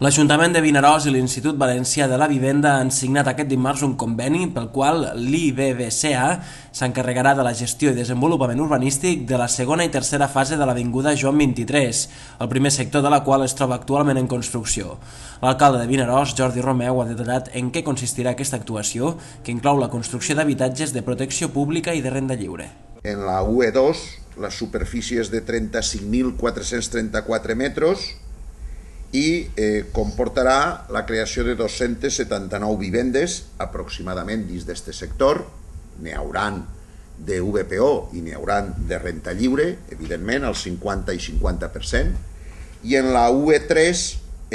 L'Ajuntament de Vinaròs i l'Institut Valencià de la Vivenda han signat aquest dimarts un conveni pel qual l'IBVCA s'encarregarà de la gestió i desenvolupament urbanístic de la segona i tercera fase de l'Avinguda Joan 23, el primer sector de la qual es troba actualment en construcció. L'alcalde de Vinaròs, Jordi Romeu, ha detallat en què consistirà aquesta actuació, que inclou la construcció d'habitatges de protecció pública i de renda lliure. En la UE2, la superfície és de 35.434 metres, i comportarà la creació de 279 vivendes aproximadament dins d'aquest sector. N'hi hauran de VPO i n'hi hauran de renta lliure, evidentment, el 50 i 50%, i en la UE3,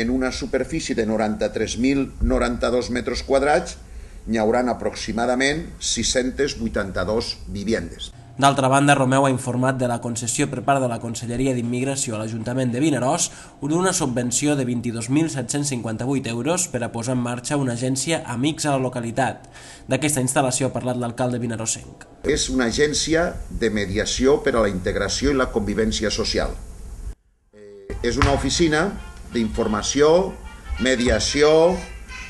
en una superfície de 93.092 metres quadrats, n'hi hauran aproximadament 682 vivendes. D'altra banda, Romeu ha informat de la concessió per part de la Conselleria d'Immigració a l'Ajuntament de Vinaròs d'una subvenció de 22.758 euros per a posar en marxa una agència Amics a la localitat. D'aquesta instal·lació ha parlat l'alcalde vinaròsenc. És una agència de mediació per a la integració i la convivència social. És una oficina d'informació, mediació,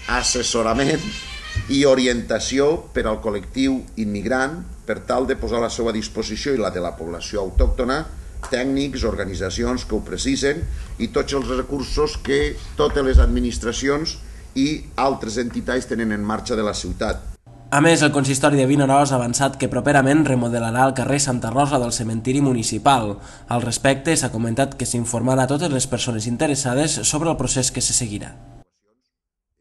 assessorament i orientació per al col·lectiu immigrant per tal de posar a la seva disposició i la de la població autòctona tècnics, organitzacions que ho precisen i tots els recursos que totes les administracions i altres entitats tenen en marxa de la ciutat. A més, el consistori de Vinaròs ha avançat que properament remodelarà el carrer Santa Rosa del cementiri municipal. Al respecte, s'ha comentat que s'informarà a totes les persones interessades sobre el procés que se seguirà.